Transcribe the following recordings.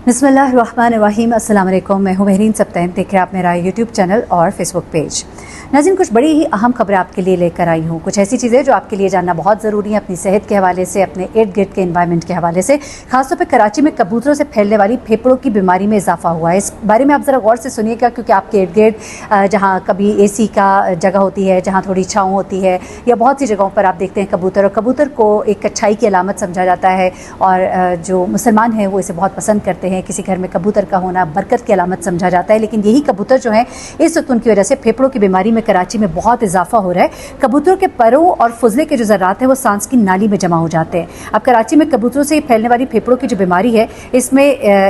बिस्मिल्लाहिर्रहमानिर्रहीम। अस्सलाम वालेकुम। मैं हूँ महरीन सब्तैन। देख रहे हैं आप मेरा यूट्यूब चैनल और फेसबुक पेज। नाज़रीन, कुछ बड़ी ही अहम खबरें आपके लिए लेकर आई हूँ। कुछ ऐसी चीज़ें जो आपके लिए जानना बहुत ज़रूरी है अपनी सेहत के हवाले से, अपने इर्द गिर्द के एनवायरनमेंट के हवाले से। खासतौर पर कराची में कबूतरों से फैलने वाली फेफड़ों की बीमारी में इजाफा हुआ है। इस बारे में आप ज़रा गौर से सुनिएगा, क्योंकि आपके इर्द गिर्द जहाँ कभी AC का जगह होती है, जहाँ थोड़ी छाँव होती है, या बहुत सी जगहों पर आप देखते हैं कबूतर, और कबूतर को एक अच्छाई की अलामत समझा जाता है। और जो मुसलमान हैं वो इसे बहुत पसंद करते हैं। किसी घर में कबूतर का होना बरकत की अलामत समझा जाता है। लेकिन यही कबूतर जो हैं, इस वक्त उनकी वजह से फेफड़ों की बीमारी में कराची में बहुत इजाफा हो रहा है। कबूतरों के परों और फुजले के जो ज़रात हैं वो सांस की नाली में जमा हो जाते हैं। अब कराची में कबूतरों से फैलने वाली फेफड़ों की जो बीमारी है, इसमें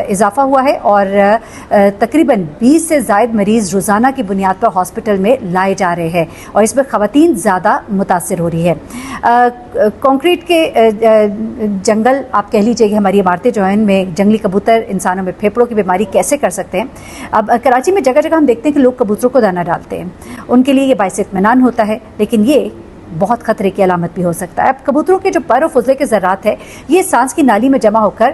इजाफा हुआ है और तकरीबन 20 से ज़ायद मरीज़ रोज़ाना की बुनियाद पर हॉस्पिटल में लाए जा रहे हैं, और इसमें ख़वातीन ज़्यादा मुतासिर हो रही है। कंक्रीट के जंगल आप कह लीजिए, हमारी इमारतें जो हैं इनमें जंगली कबूतर इंसानों में फेफड़ों की बीमारी कैसे कर सकते हैं। अब कराची में जगह जगह हम देखते हैं कि लोग कबूतरों को दाना डालते हैं, उनके लिए ये बाइस इत्मीनान होता है, लेकिन ये बहुत खतरे की अलामत भी हो सकता है। अब कबूतरों के जो पर और फुजले के ज़रात है, ये सांस की नाली में जमा होकर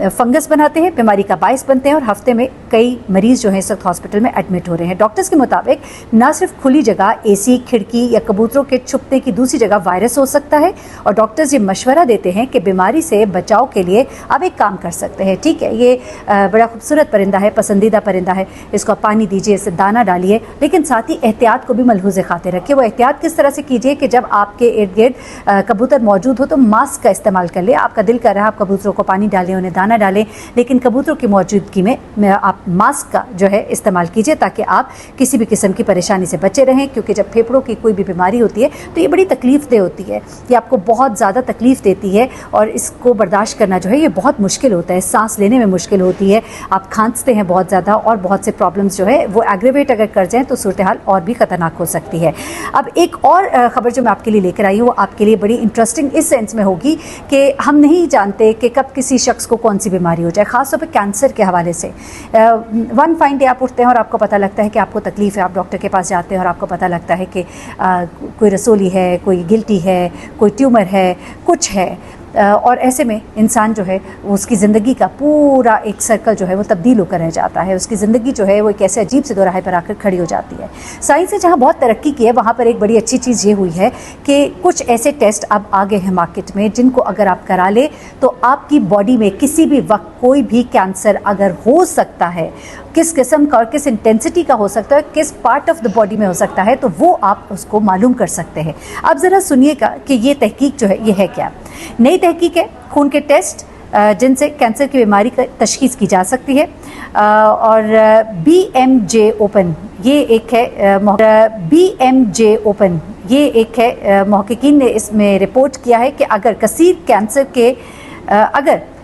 फंगस बनाते हैं, बीमारी का बाइस बनते हैं, और हफ्ते में कई मरीज़ जो हैं इस वक्त हॉस्पिटल में एडमिट हो रहे हैं। डॉक्टर्स के मुताबिक ना सिर्फ खुली जगह, AC, खिड़की या कबूतरों के छुपने की दूसरी जगह वायरस हो सकता है, और डॉक्टर्स ये मशवरा देते हैं कि बीमारी से बचाव के लिए आप एक काम कर सकते हैं। ठीक है, ये बड़ा खूबसूरत परिंदा है, पसंदीदा परिंदा है, इसको पानी दीजिए, इसे दाना डालिए, लेकिन साथ ही एहतियात को भी मलहूज़ खातिर रखिए। वो एहतियात किस तरह से कीजिए कि जब आपके इर्द गिर्द कबूतर मौजूद हो तो मास्क का इस्तेमाल कर ले। आपका दिल कर रहा है आप कबूतरों को पानी डालें, उन्हें दाना डालें, लेकिन कबूतरों की मौजूदगी में आप मास्क का जो है इस्तेमाल कीजिए, ताकि आप किसी भी किस्म की परेशानी से बचे रहें। क्योंकि जब फेफड़ों की कोई भी बीमारी होती है तो ये बड़ी तकलीफ़देह होती है, ये आपको बहुत ज़्यादा तकलीफ़ देती है, और इसको बर्दाश्त करना जो है ये बहुत मुश्किल होता है। सांस लेने में मुश्किल होती है, आप खांसते हैं बहुत ज़्यादा, और बहुत से प्रॉब्लम्स जो है वो एग्रेवेट अगर कर जाएँ तो सूरत हाल और भी ख़तरनाक हो सकती है। अब एक और खबर जो मैं आपके लिए लेकर आई हूँ, वो आपके लिए बड़ी इंटरेस्टिंग इस सेंस में होगी कि हम नहीं जानते कि कब किसी शख्स को कौन सी बीमारी हो जाए, ख़ासतौर पर कैंसर के हवाले से। वन फाइन डे आप उठते हैं और आपको पता लगता है कि आपको तकलीफ़ है, आप डॉक्टर के पास जाते हैं और आपको पता लगता है कि कोई रसोली है, कोई गिल्टी है, कोई ट्यूमर है, कुछ है, और ऐसे में इंसान जो है उसकी ज़िंदगी का पूरा एक सर्कल जो है वो तब्दील होकर रह जाता है। उसकी ज़िंदगी जो है वो एक ऐसे अजीब से दोराहे पर आकर खड़ी हो जाती है। साइंस ने जहाँ बहुत तरक्की की है, वहाँ पर एक बड़ी अच्छी चीज़ ये हुई है कि कुछ ऐसे टेस्ट अब आ गए हैं मार्केट में, जिनको अगर आप करा ले तो आपकी बॉडी में किसी भी वक्त कोई भी कैंसर अगर हो सकता है, किस किस्म का और किस इंटेंसिटी का हो सकता है, किस पार्ट ऑफ द बॉडी में हो सकता है, तो वो आप उसको मालूम कर सकते हैं। अब ज़रा सुनिएगा कि ये तहकीक जो है ये है क्या। नई तहकीक है खून के टेस्ट, जिनसे कैंसर की बीमारी का तशखीस की जा सकती है। और BMJ ओपन ये एक है, BMJ ओपन ये एक है, महक़क़ीन ने इसमें रिपोर्ट किया है कि अगर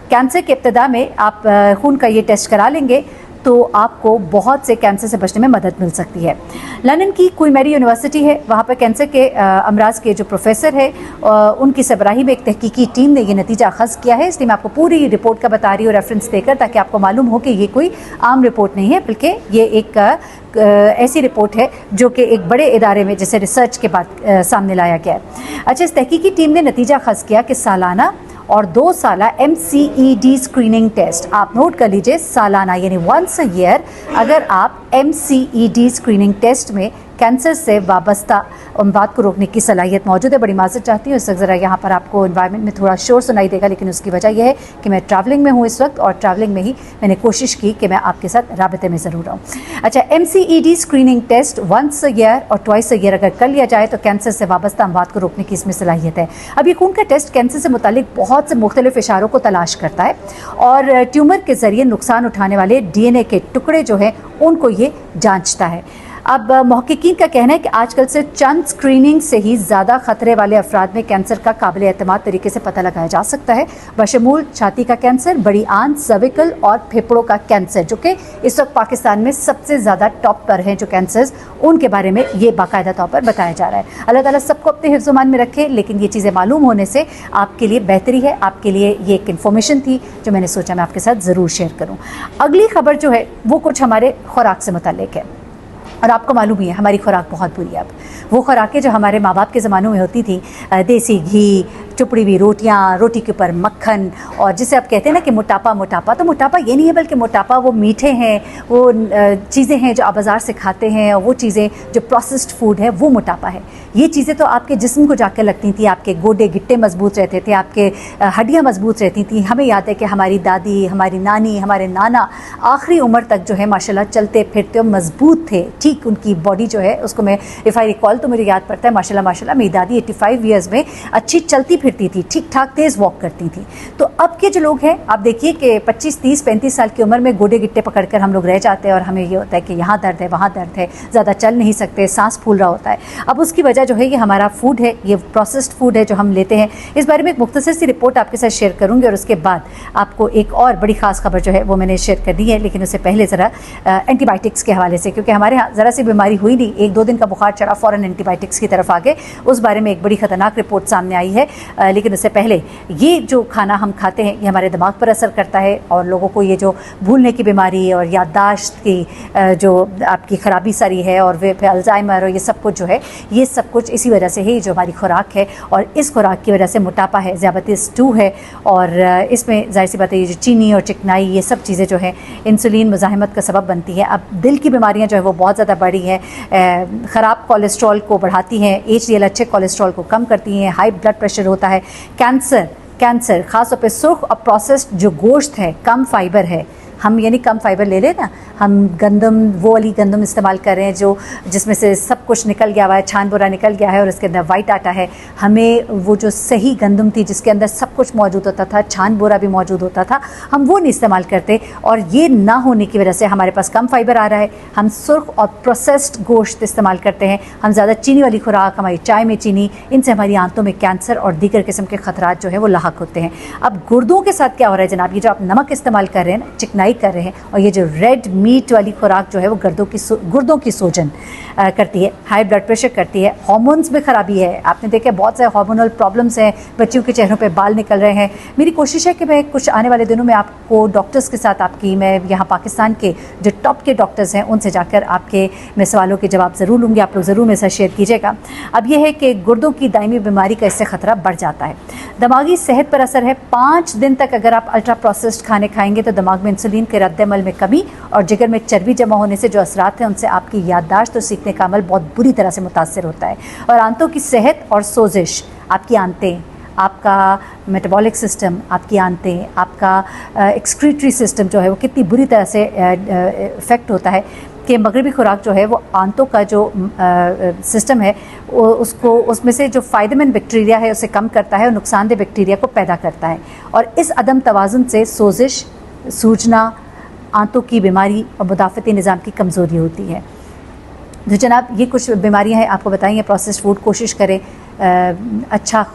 कैंसर के इब्तिदा में आप खून का ये टेस्ट करा लेंगे तो आपको बहुत से कैंसर से बचने में मदद मिल सकती है। लंदन की क्वीन मैरी यूनिवर्सिटी है, वहाँ पर कैंसर के अमराज के जो प्रोफेसर है उनकी सरबराही में एक तहकीकी टीम ने ये नतीजा अखज़ किया है। इसलिए मैं आपको पूरी रिपोर्ट का बता रही हूँ रेफरेंस देकर, ताकि आपको मालूम हो कि ये कोई आम रिपोर्ट नहीं है, बल्कि ये एक ऐसी रिपोर्ट है जो कि एक बड़े इदारे में जैसे रिसर्च के बाद सामने लाया गया है। अच्छा, इस तहकीकी टीम ने नतीजा अखज़ किया कि सालाना और 2 साला MCED स्क्रीनिंग टेस्ट, आप नोट कर लीजिए, सालाना यानी वंस अ ईयर अगर आप MCED स्क्रीनिंग टेस्ट में कैंसर से वाबस्ता अमवात को रोकने की सलाहियत मौजूद है। बड़ी माज़रत चाहती हूँ, इस वक्त ज़रा यहाँ पर आपको एनवायरनमेंट में थोड़ा शोर सुनाई देगा, लेकिन उसकी वजह यह है कि मैं ट्रैवलिंग में हूँ इस वक्त, और ट्रैवलिंग में ही मैंने कोशिश की कि मैं आपके साथ राबते में ज़रूर रहूँ। अच्छा, MCED screening test once a year और ट्वाइस अ ईयर अगर कर लिया जाए तो कैंसर से वाबस्ता अमवात को रोकने की इसमें सलाहियत है। अब ये खून का टेस्ट कैंसर से मुतालिक बहुत से मुख्तलिफ इशारों को तलाश करता है, और ट्यूमर के ज़रिए नुकसान उठाने वाले DNA के टुकड़े जो हैं उनको ये जाँचता है। अब महक़क़ीन का कहना है कि आजकल से चंद स्क्रीनिंग से ही ज़्यादा ख़तरे वाले अफराद में कैंसर का काबिल एतमाद तरीके से पता लगाया जा सकता है, बशमूल छाती का कैंसर, बड़ी आंत, सर्विकल और फेफड़ों का कैंसर, जो कि इस वक्त पाकिस्तान में सबसे ज़्यादा टॉप पर हैं जो कैंसर्स, उनके बारे में ये बाकायदा तौर पर बताया जा रहा है। अल्लाह ताला सबको अपने हिफ्ज़-ओ-मान में रखे, लेकिन ये चीज़ें मालूम होने से आपके लिए बेहतरी है, आपके लिए ये एक इन्फॉर्मेशन थी जो मैंने सोचा मैं आपके साथ ज़रूर शेयर करूँ। अगली खबर जो है वो कुछ हमारे खुराक से मुताल्लिक़ है, और आपको मालूम ही है हमारी खुराक बहुत बुरी है। अब वो खुराकें जो हमारे माँ बाप के ज़मानों में होती थी, देसी घी, चुपड़ी हुई रोटियाँ, रोटी के ऊपर मक्खन, और जिसे आप कहते हैं ना कि मोटापा मोटापा, तो मोटापा ये नहीं है, बल्कि मोटापा वो मीठे हैं, वो चीज़ें हैं जो आप बाज़ार से खाते हैं, और वो चीज़ें जो प्रोसेस्ड फूड है वो मोटापा है। ये चीज़ें तो आपके जिस्म को जाकर लगती थी, आपके गोडे गिट्टे मजबूत रहते थे, आपके हड्डियाँ मजबूत रहती थी। हमें याद है कि हमारी दादी, हमारी नानी, हमारे नाना आखिरी उम्र तक जो है माशाल्लाह चलते फिरते और मजबूत थे। ठीक उनकी बॉडी जो है उसको मैं इफ़ आई रिकॉल तो मुझे याद पड़ता है माशाल्लाह माशाल्लाह मेरी दादी 85 ईयर्स में अच्छी चलती फिरती थी, ठीक ठाक तेज़ वॉक करती थी। तो अब के जो लोग हैं आप देखिए कि 25, 30, 35 साल की उम्र में गोडे गिट्टे पकड़कर हम लोग रह जाते हैं, और हमें ये होता है कि यहाँ दर्द है, वहाँ दर्द है, ज़्यादा चल नहीं सकते, सांस फूल रहा होता है। अब उसकी वजह जो है ये हमारा फूड है, ये प्रोसेस्ड फूड है जो हम लेते हैं। इस बारे में एक मुख्तसर सी रिपोर्ट आपके साथ शेयर करूँगी, और उसके बाद आपको एक और बड़ी ख़ास खबर जो है वो मैंने शेयर कर दी है। लेकिन उससे पहले ज़रा एंटीबायोटिक्स के हवाले से, क्योंकि हमारे यहाँ ज़रा सी बीमारी हुई नहीं, 1-2 दिन का बुखार चढ़ा, फ़ौरन एंटीबायोटिक्स की तरफ आ गए। उस बारे में एक बड़ी ख़तरनाक रिपोर्ट सामने आई है। लेकिन उससे पहले ये जो खाना हम खाते हैं ये हमारे दिमाग पर असर करता है, और लोगों को ये जो भूलने की बीमारी और याददाश्त की जो आपकी ख़राबी सारी है, और वे अल्जाइमर और ये सब कुछ जो है, ये सब कुछ इसी वजह से है, जो हमारी खुराक है, और इस खुराक की वजह से मोटापा है, ज़ियाबतीस 2 है, और इसमें जाहिर सी बात है ये जो चीनी और चिकनाई ये सब चीज़ें जो हैं इंसुलिन मुज़ाहमत का सबब बनती हैं। अब दिल की बीमारियां जो है वो बहुत ज़्यादा बढ़ी हैं, ख़राब कोलेस्ट्रॉल को बढ़ाती हैं, HDL अच्छे कोलेस्ट्रॉल को कम करती हैं, हाई ब्लड प्रेशर होता है, कैंसर ख़ास तौर पे सुर्ख और प्रोसेस्ड जो गोश्त है, कम फाइबर है, हम यानी कम फाइबर ले लें ना, हम गंदम वो वाली गंदम इस्तेमाल कर रहे हैं जो जिसमें से सब कुछ निकल गया हुआ है, छान बोरा निकल गया है, और उसके अंदर वाइट आटा है। हमें वो जो सही गंदम थी जिसके अंदर सब कुछ मौजूद होता था, छान बोरा भी मौजूद होता था, हम वो नहीं इस्तेमाल करते, और ये ना होने की वजह से हमारे पास कम फाइबर आ रहा है। हम सुर्ख और प्रोसेस्ड गोश्त इस्तेमाल करते हैं, हम ज़्यादा चीनी वाली खुराक, हमारी चाय में चीनी, इनसे हमारी आंतों में कैंसर और दीगर किस्म के ख़तरात जो है वो लाहक होते हैं। अब गुर्दों के साथ क्या हो रहा है जनाब, ये जो आप नमक इस्तेमाल कर रहे हैं ना, चिकनाई कर रहे हैं, और ये जो रेड मीट वाली खुराक जो है वो गुर्दों की सूजन करती है, हाई ब्लड प्रेशर करती है, हार्मोन्स में ख़राबी है। आपने देखा बहुत सारे हार्मोनल प्रॉब्लम्स हैं, बच्चियों के चेहरों पे बाल निकल रहे हैं। मेरी कोशिश है कि मैं कुछ आने वाले दिनों में आपको डॉक्टर्स के साथ मैं यहाँ पाकिस्तान के जो टॉप के डॉक्टर्स हैं उनसे जाकर आपके मैं सवालों के जवाब ज़रूर लूँगी, आप लोग ज़रूर मेरे साथ शेयर कीजिएगा। अब यह है कि गुर्दों की दायमी बीमारी का इससे ख़तरा बढ़ जाता है। दिमागी सेहत पर असर है, 5 दिन तक अगर आप अल्ट्रा प्रोसेस्ड खाने खाएंगे तो दिमाग में इंसुलिन के रद्द-ए-अमल में कमी और जिगर में चर्बी जमा होने से जो असरात हैं उनसे आपकी याददाश्त और सीखने का अमल बहुत बुरी तरह से मुतासर होता है। और आंतों की सेहत और सोजिश, आपकी आंतें, आपका मेटाबॉलिक सिस्टम, आपकी आंतें, आपका एक्सक्रीटरी सिस्टम जो है वो कितनी बुरी तरह से इफ़ेक्ट होता है कि मगरबी खुराक जो है वो आंतों का जो सिस्टम है उसमें से जो फ़ायदेमंद बैक्टीरिया है उसे कम करता है और नुकसानदेह बैक्टीरिया को पैदा करता है। और इस अदम तवाज़ुन से सोजिश, सूजना, आंतों की बीमारी और मुदाफ़ती निज़ाम की कमज़ोरी होती है। तो जनाब ये कुछ बीमारियां हैं आपको बताइए। प्रोसेस्ड फूड कोशिश करें अच्छा